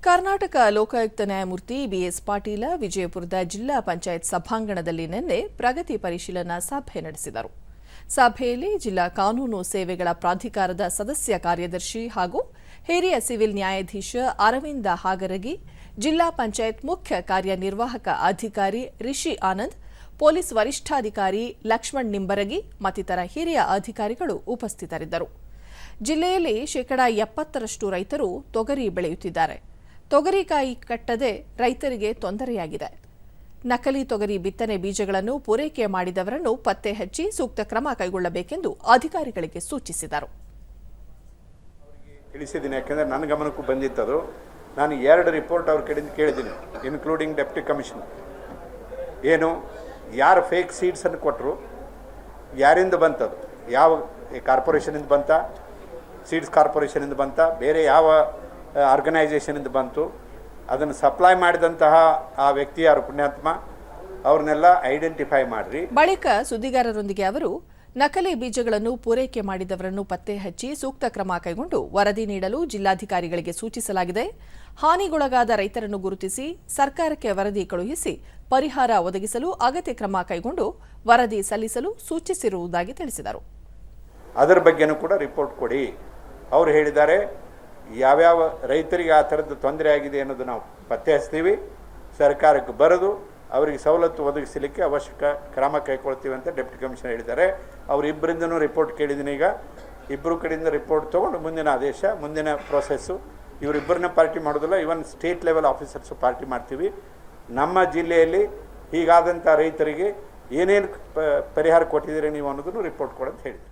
ಕರ್ನಾಟಕ ಲೋಕಾಯುಕ್ತ ನ್ಯಾಯಮೂರ್ತಿ ಬಿಎಸ್ ಪಾಟೀಲ ವಿಜಯಪುರದ ಜಿಲ್ಲಾ ಪಂಚಾಯತ್ ಸಭಾಂಗಣದಲ್ಲಿ ನಿನ್ನೆ ಪ್ರಗತಿ ಪರಿಶೀಲನಾ ಸಭೆ ನಡೆಸಿದರು. ಸಭೆಯಲ್ಲಿ ಜಿಲ್ಲಾ ಕಾನೂನು ಸೇವೆಗಳ ಪ್ರಾಧಿಕಾರದ ಸದಸ್ಯ ಕಾರ್ಯದರ್ಶಿ ಹಾಗೂ ಹಿರಿಯ ಸಿವಿಲ್ ನ್ಯಾಯಾಧೀಶ ಅರವಿಂದ ಹಾಗರಗಿ, ಜಿಲ್ಲಾ ಪಂಚಾಯತ್ ಮುಖ್ಯ ಕಾರ್ಯನಿರ್ವಾಹಕ ಅಧಿಕಾರಿ ರಿಷಿ ಆನಂದ್, ಪೊಲೀಸ್ ವರಿಷ್ಠಾಧಿಕಾರಿ ಲಕ್ಷ್ಮಣ್ ನಿಂಬರಗಿ ಮತ್ತಿತರ ಹಿರಿಯ ಅಧಿಕಾರಿಗಳು ಉಪಸ್ಥಿತರಿದ್ದರು. ಜಿಲ್ಲೆಯಲ್ಲಿ ಶೇಕಡಾ 70ರಷ್ಟು ರೈತರು ತೊಗರಿ ಬೆಳೆಯುತ್ತಿದ್ದಾರೆ. ತೊಗರಿಕಾಯಿ ಕಟ್ಟದೆ ರೈತರಿಗೆ ತೊಂದರೆಯಾಗಿದೆ. ನಕಲಿ ತೊಗರಿ ಬಿತ್ತನೆ ಬೀಜಗಳನ್ನು ಪೂರೈಕೆ ಮಾಡಿದವರನ್ನು ಪತ್ತೆ ಹಚ್ಚಿ ಸೂಕ್ತ ಕ್ರಮ ಕೈಗೊಳ್ಳಬೇಕೆಂದು ಅಧಿಕಾರಿಗಳಿಗೆ ಸೂಚಿಸಿದರು. ತಿಳಿಸಿದ್ದೀನಿ, ಯಾಕೆಂದರೆ ನನ್ನ ಗಮನಕ್ಕೂ ಬಂದಿತ್ತದು. ನಾನು 2 ರಿಪೋರ್ಟ್ ಅವ್ರ ಕಡೆಯಿಂದ ಕೇಳಿದ್ದೀನಿ, ಇನ್ಕ್ಲೂಡಿಂಗ್ ಡೆಪ್ಟಿ ಕಮಿಷನರ್. ಏನು ಯಾರು ಫೇಕ್ ಸೀಡ್ಸನ್ನು ಕೊಟ್ಟರು, ಯಾರಿಂದ ಬಂತದು, ಯಾವ ಕಾರ್ಪೊರೇಷನಿಂದ ಬಂತ, ಸೀಡ್ಸ್ ಕಾರ್ಪೊರೇಷನಿಂದ ಬಂತ, ಬೇರೆ ಯಾವ ಆರ್ಗನೈಸೇಷನಿಂದ ಬಂತು, ಅದನ್ನು ಸಪ್ಲೈ ಮಾಡಿದಂತಹ ಆ ವ್ಯಕ್ತಿ ಯಾರು ಪುಣ್ಯಾತ್ಮ, ಅವ್ರನ್ನೆಲ್ಲ ಐಡೆಂಟಿಫೈ ಮಾಡ್ರಿ. ಬಳಿಕ ಸುದ್ದಿಗಾರರೊಂದಿಗೆ ಅವರು ನಕಲಿ ಬೀಜಗಳನ್ನು ಪೂರೈಕೆ ಮಾಡಿದವರನ್ನು ಪತ್ತೆ ಹಚ್ಚಿ ಸೂಕ್ತ ಕ್ರಮ ಕೈಗೊಂಡು ವರದಿ ನೀಡಲು ಜಿಲ್ಲಾಧಿಕಾರಿಗಳಿಗೆ ಸೂಚಿಸಲಾಗಿದೆ. ಹಾನಿಗೊಳಗಾದ ರೈತರನ್ನು ಗುರುತಿಸಿ ಸರ್ಕಾರಕ್ಕೆ ವರದಿ ಕಳುಹಿಸಿ ಪರಿಹಾರ ಒದಗಿಸಲು ಅಗತ್ಯ ಕ್ರಮ ಕೈಗೊಂಡು ವರದಿ ಸಲ್ಲಿಸಲು ಸೂಚಿಸಿರುವುದಾಗಿ ತಿಳಿಸಿದರು. ಅದರ ಬಗ್ಗೆನೂ ಕೂಡ ರಿಪೋರ್ಟ್ ಕೊಡಿ. ಅವರು ಹೇಳಿದ್ದಾರೆ, ಯಾವ್ಯಾವ ರೈತರಿಗೆ ಆ ಥರದ್ದು ತೊಂದರೆ ಆಗಿದೆ ಅನ್ನೋದು ನಾವು ಪತ್ತೆ ಹಚ್ತೀವಿ, ಸರ್ಕಾರಕ್ಕೆ ಬರೆದು ಅವರಿಗೆ ಸವಲತ್ತು ಒದಗಿಸಲಿಕ್ಕೆ ಅವಶ್ಯಕ ಕ್ರಮ ಕೈಗೊಳ್ತೀವಿ ಅಂತ ಡೆಪ್ಟಿ ಕಮಿಷನರ್ ಹೇಳಿದ್ದಾರೆ. ಅವರಿಬ್ಬರಿಂದನೂ ರಿಪೋರ್ಟ್ ಕೇಳಿದ್ದೀನಿ. ಈಗ ಇಬ್ಬರು ಕಡೆಯಿಂದ ರಿಪೋರ್ಟ್ ತೊಗೊಂಡು ಮುಂದಿನ ಆದೇಶ, ಮುಂದಿನ ಪ್ರೋಸೆಸ್ಸು, ಇವರಿಬ್ಬರನ್ನ ಪಾರ್ಟಿ ಮಾಡೋದಿಲ್ಲ, ಇವನ್ ಸ್ಟೇಟ್ ಲೆವೆಲ್ ಆಫೀಸರ್ಸು ಪಾರ್ಟಿ ಮಾಡ್ತೀವಿ. ನಮ್ಮ ಜಿಲ್ಲೆಯಲ್ಲಿ ಹೀಗಾದಂಥ ರೈತರಿಗೆ ಏನೇನು ಪರಿಹಾರ ಕೊಟ್ಟಿದ್ದೀರಿ ನೀವು ಅನ್ನೋದನ್ನು ರಿಪೋರ್ಟ್ ಕೊಡಂತ ಹೇಳಿದ್ರು.